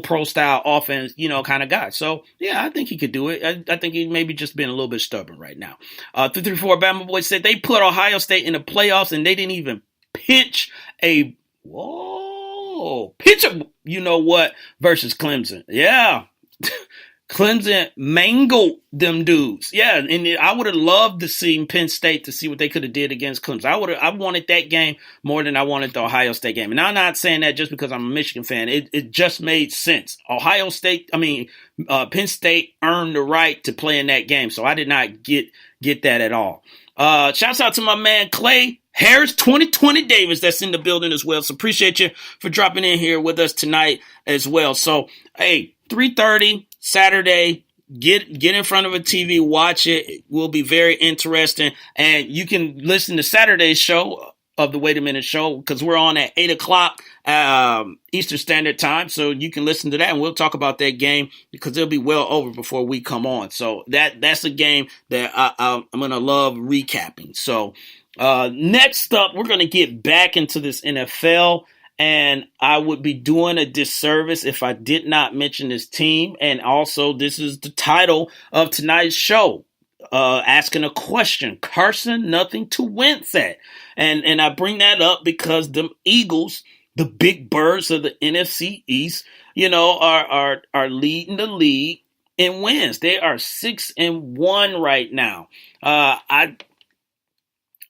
pro style offense, kind of guy. So yeah, I think he could do it. I think he maybe just been a little bit stubborn right now. 334 Bama Boy said they put Ohio State in the playoffs and they didn't even pinch a versus Clemson. Yeah. Clemson mangled them dudes. Yeah, and I would have loved to see Penn State to see what they could have did against Clemson. I wanted that game more than I wanted the Ohio State game. And I'm not saying that just because I'm a Michigan fan. It just made sense. Penn State earned the right to play in that game. So I did not get that at all. Shouts out to my man Clay Harris 2020 Davis that's in the building as well. So appreciate you for dropping in here with us tonight as well. So, hey, 3:30 Saturday, get in front of a TV, watch it. It will be very interesting. And you can listen to Saturday's show of the Wait a Minute Show because we're on at 8 o'clock Eastern Standard Time. So you can listen to that and we'll talk about that game because it'll be well over before we come on. So that's a game that I'm going to love recapping. So next up, we're going to get back into this NFL. And I would be doing a disservice if I did not mention this team. And also, this is the title of tonight's show, asking a question. Carson, nothing to Wentz at. And I bring that up because the Eagles, the big birds of the NFC East, are leading the league in wins. They are 6-1 right now.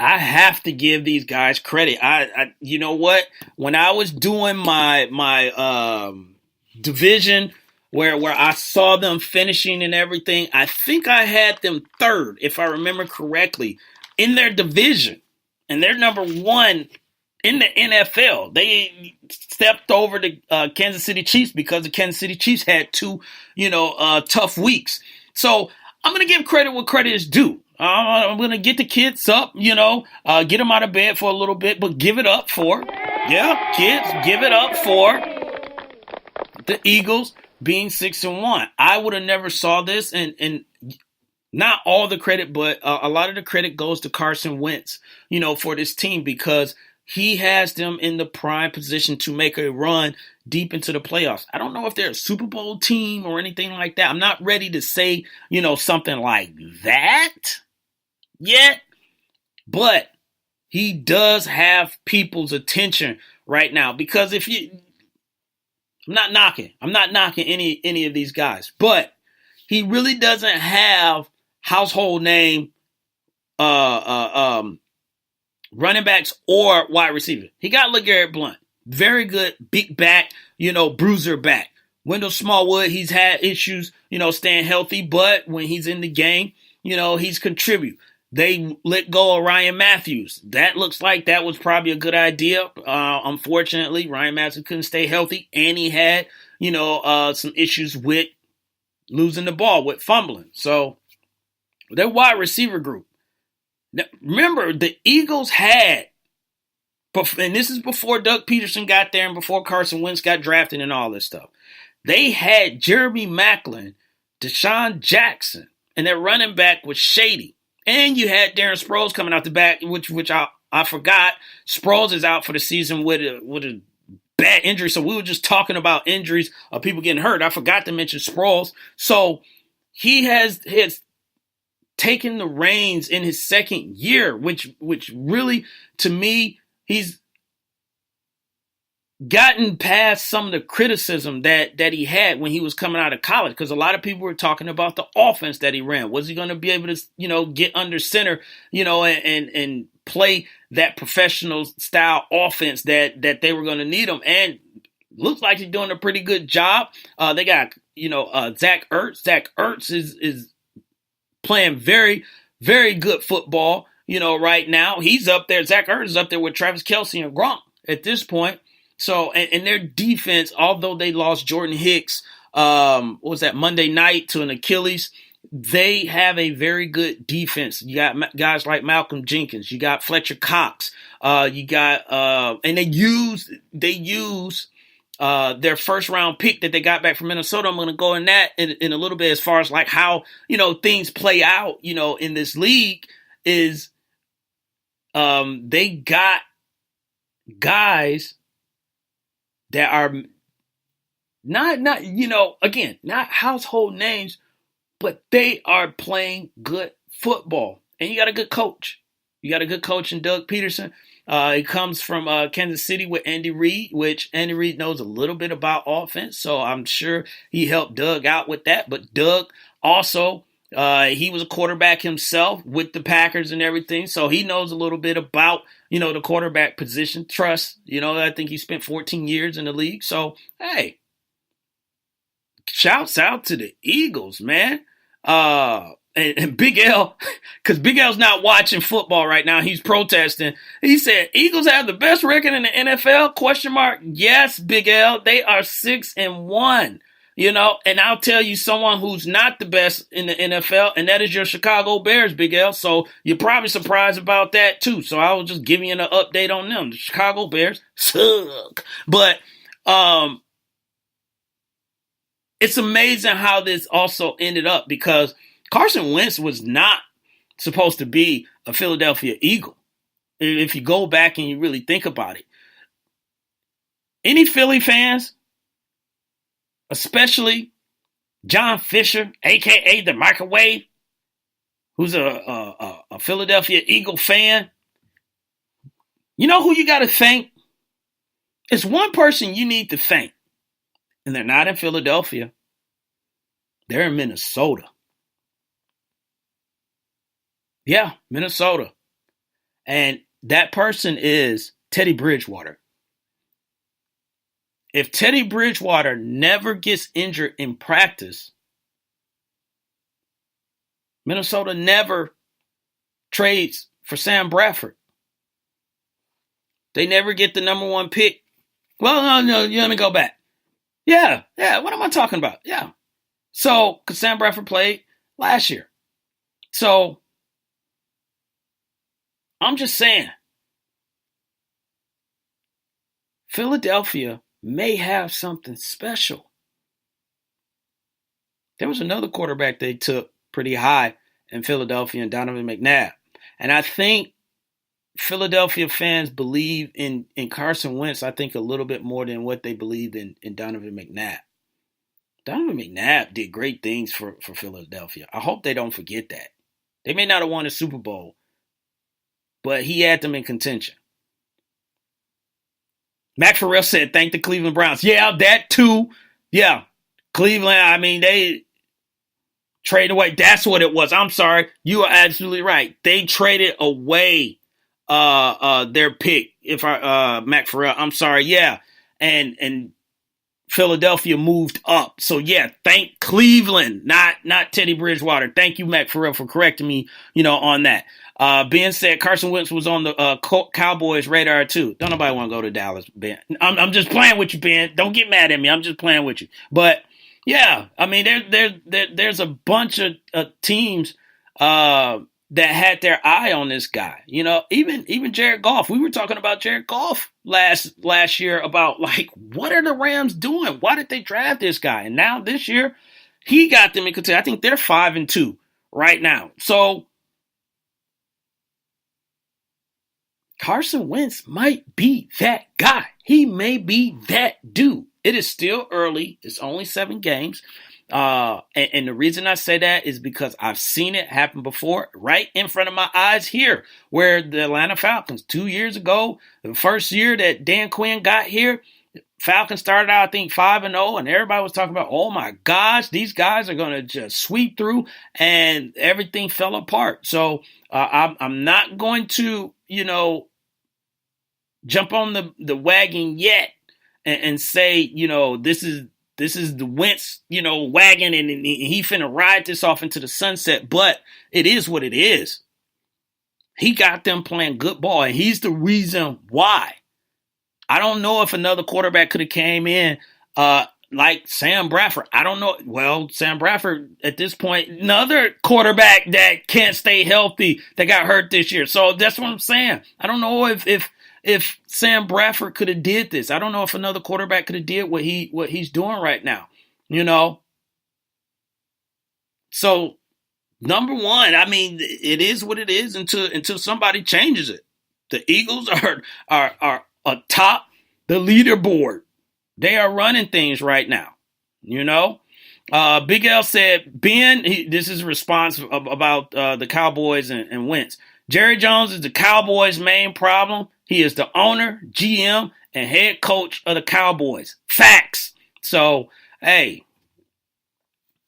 I have to give these guys credit. You know what? When I was doing my division where I saw them finishing and everything, I think I had them third, if I remember correctly, in their division. And they're number one in the NFL. They stepped over the Kansas City Chiefs because the Kansas City Chiefs had two, tough weeks. So I'm going to give credit what credit is due. I'm going to get the kids up, get them out of bed for a little bit, but give it up for the Eagles being 6-1. I would have never saw this, and not all the credit, but a lot of the credit goes to Carson Wentz, for this team because he has them in the prime position to make a run deep into the playoffs. I don't know if they're a Super Bowl team or anything like that. I'm not ready to say, something like that yet, but he does have people's attention right now because I'm not knocking any of these guys, but he really doesn't have household name running backs or wide receiver. He got LeGarrette Blount, very good big back, bruiser back. Wendell Smallwood, he's had issues, staying healthy, but when he's in the game, he's contribute. They let go of Ryan Matthews. That looks like that was probably a good idea. Unfortunately, Ryan Matthews couldn't stay healthy, and he had, some issues with losing the ball, with fumbling. So their wide receiver group. Now, remember, the Eagles had, and this is before Doug Peterson got there and before Carson Wentz got drafted and all this stuff. They had Jeremy Maclin, Deshaun Jackson, and their running back was Shady. And you had Darren Sproles coming out the back, which I forgot. Sproles is out for the season with a bad injury. So we were just talking about injuries of people getting hurt. I forgot to mention Sproles. So he has taken the reins in his second year, which really, to me, he's gotten past some of the criticism that he had when he was coming out of college, because a lot of people were talking about the offense that he ran. Was he going to be able to, get under center, and play that professional style offense that they were going to need him? And looks like he's doing a pretty good job. They got, Zach Ertz. Zach Ertz is playing very, very good football, right now. He's up there. Zach Ertz is up there with Travis Kelce and Gronk at this point. So, and their defense, although they lost Jordan Hicks, Monday night to an Achilles, they have a very good defense. You got guys like Malcolm Jenkins, you got Fletcher Cox, you got, and they use their first round pick that they got back from Minnesota. I'm going to go in that in a little bit as far as like how, things play out, in this league is, they got guys that are Not again, not household names, but they are playing good football. And you got a good coach. You got a good coach in Doug Peterson. He comes from Kansas City with Andy Reid, which Andy Reid knows a little bit about offense. So I'm sure he helped Doug out with that. But Doug also, he was a quarterback himself with the Packers and everything. So he knows a little bit about, the quarterback position. Trust, I think he spent 14 years in the league. So, hey, shouts out to the Eagles, man. And Big L, because Big L's not watching football right now. He's protesting. He said, Eagles have the best record in the NFL? ? Yes, Big L. They are 6-1. And I'll tell you someone who's not the best in the NFL, and that is your Chicago Bears, Big L. So you're probably surprised about that too. So I was just giving you an update on them. The Chicago Bears suck. But it's amazing how this also ended up, because Carson Wentz was not supposed to be a Philadelphia Eagle. If you go back and you really think about it. Any Philly fans, especially John Fisher, a.k.a. the Microwave, who's a Philadelphia Eagle fan, you know who you got to thank? It's one person you need to thank, and they're not in Philadelphia. They're in Minnesota. Yeah, Minnesota. And that person is Teddy Bridgewater. If Teddy Bridgewater never gets injured in practice, Minnesota never trades for Sam Bradford. They never get the number 1 pick. Well, no, let me go back. Yeah, what am I talking about? Yeah. So, because Sam Bradford played last year. So, I'm just saying, Philadelphia may have something special. There was another quarterback they took pretty high in Philadelphia, and Donovan McNabb. And I think Philadelphia fans believe in Carson Wentz, I think, a little bit more than what they believed in Donovan McNabb. Donovan McNabb did great things for Philadelphia. I hope they don't forget that. They may not have won a Super Bowl, but he had them in contention. Mac Farrell said, thank the Cleveland Browns. Yeah, that too. Yeah, Cleveland, they traded away. That's what it was. I'm sorry. You are absolutely right. They traded away their pick. Mac Farrell, I'm sorry. Yeah, and Philadelphia moved up. So yeah, thank Cleveland, not Teddy Bridgewater. Thank you, Mac Farrell, for correcting me, on that. Ben said Carson Wentz was on the Cowboys radar too. Don't nobody want to go to Dallas, Ben. I'm just playing with you, Ben. Don't get mad at me. I'm just playing with you. But yeah, there's a bunch of teams that had their eye on this guy. Even Jared Goff. We were talking about Jared Goff last year about what are the Rams doing? Why did they draft this guy? And now this year, he got them in contention. I think they're 5-2 right now. So Carson Wentz might be that guy. He may be that dude. It is still early. It's only 7 games. And the reason I say that is because I've seen it happen before right in front of my eyes here, where the Atlanta Falcons 2 years ago, the first year that Dan Quinn got here, Falcons started out, I think, 5-0, and everybody was talking about, oh my gosh, these guys are going to just sweep through, and everything fell apart. So I'm not going to, jump on the wagon yet and say, this is the Wentz, wagon, and he finna ride this off into the sunset. But it is what it is. He got them playing good ball, and he's the reason why. I don't know if another quarterback could have came in like Sam Bradford. I don't know. Well, Sam Bradford, at this point, another quarterback that can't stay healthy that got hurt this year. So that's what I'm saying. I don't know if Sam Bradford could have did this. I don't know if another quarterback could have did what he's doing right now, So, number one, it is what it is until somebody changes it. The Eagles are atop the leaderboard. They are running things right now. You know? Big L said, Ben, this is a response about the Cowboys and Wentz. Jerry Jones is the Cowboys' main problem. He is the owner, GM, and head coach of the Cowboys. Facts. So, hey,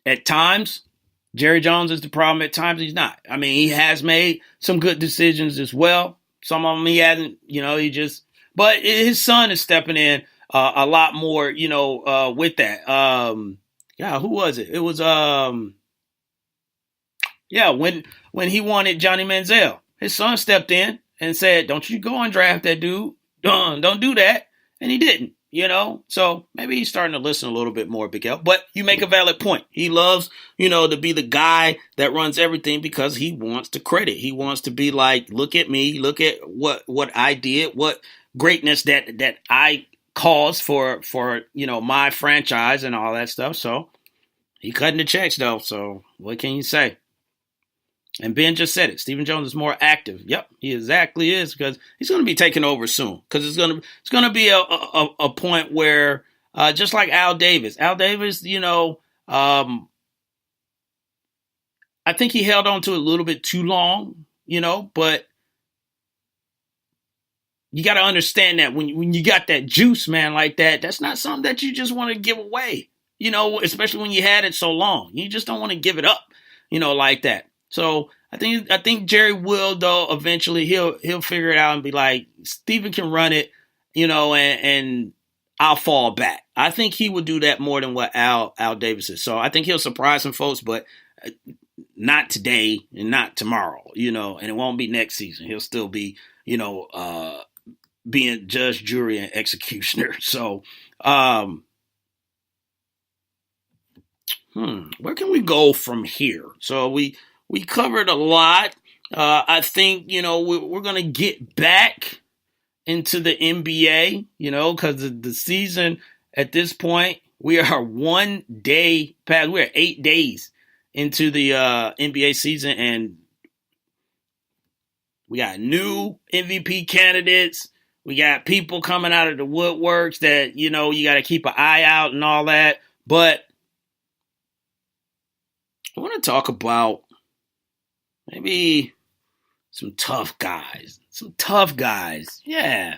at times, Jerry Jones is the problem. At times, he's not. I mean, he has made some good decisions as well. Some of them he hasn't, but his son is stepping in a lot more, with that. Who was it? It was, when he wanted Johnny Manziel, his son stepped in and said, don't you go and draft that dude. Don't do that. And he didn't, So maybe he's starting to listen a little bit more, Big L. But you make a valid point. He loves, to be the guy that runs everything because he wants the credit. He wants to be like, look at me, look at what I did, what greatness that I caused for my franchise and all that stuff. So he cutting the checks though. So what can you say? And Ben just said it. Stephen Jones is more active. Yep, he exactly is, because he's going to be taking over soon. Because it's going to be a point where just like Al Davis, I think he held on to it a little bit too long, but you got to understand that when you got that juice, man, like that, that's not something that you just want to give away, especially when you had it so long. You just don't want to give it up, like that. So I think Jerry will, though, eventually he'll figure it out and be like, Steven can run it, and I'll fall back. I think he would do that more than what Al Davis is. So I think he'll surprise some folks, but not today and not tomorrow, and it won't be next season. He'll still be, being judge, jury, and executioner. So, where can we go from here? So we covered a lot. I think, we're going to get back into the NBA, because the season at this point, we are 1 day past. We're 8 days into the NBA season, and we got new MVP candidates. We got people coming out of the woodworks that, you got to keep an eye out and all that. But I want to talk about maybe some tough guys. Yeah.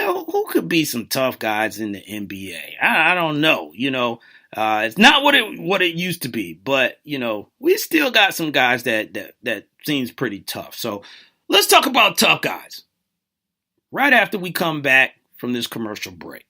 Who could be some tough guys in the NBA? I don't know. It's not what it used to be, but we still got some guys that seems pretty tough. So let's talk about tough guys right after we come back from this commercial break.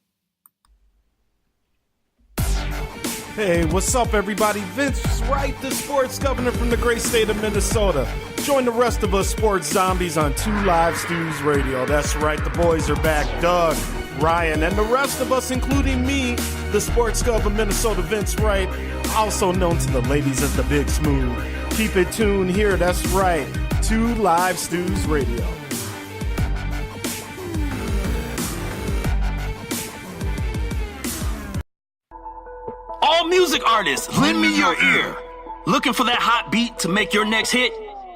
Hey, what's up, everybody? Vince Wright, the sports governor from the great state of Minnesota. Join the rest of us sports zombies on 2 Live Stews Radio. That's right, the boys are back. Doug, Ryan, and the rest of us, including me, the sports gov of Minnesota, Vince Wright, also known to the ladies as the Big Smooth. Keep it tuned here. That's right, 2 Live Stews Radio. All music artists, lend me your ear. Looking for that hot beat to make your next hit?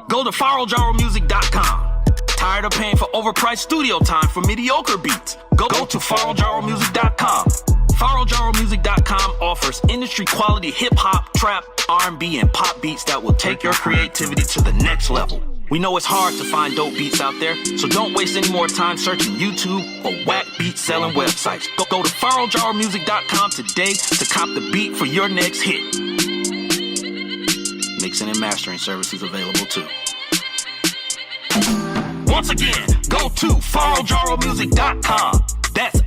Go to FarrellJaroMusic.com. Tired of paying for overpriced studio time for mediocre beats? Go to FarrellJaroMusic.com. FarrellJaroMusic.com offers industry quality hip-hop, trap, R&B, and pop beats that will take your creativity to the next level. We know it's hard to find dope beats out there, so don't waste any more time searching YouTube or whack beat selling websites. Go to FarrellJaroMusic.com today to cop the beat for your next hit. Mixing and mastering services available too. Once again, go to FarrellJaroMusic.com. That's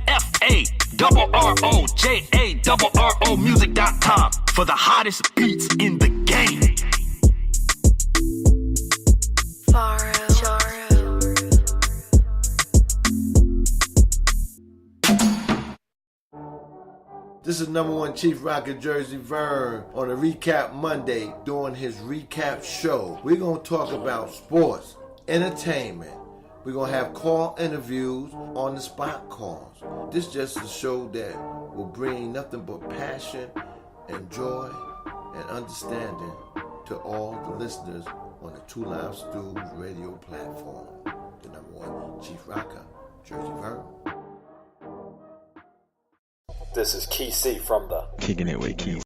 FarrellJaRO Music.com for the hottest beats in the game. This is #1 Chief Rocker Jersey Vern on a Recap Monday doing his recap show. We're going to talk about sports, entertainment. We're going to have call interviews, on the spot calls. This is just a show that will bring nothing but passion and joy and understanding to all the listeners on the 2 Live Stews radio platform. The #1 Chief Rocker Jersey Vern. This is Key C from the Kicking It with Key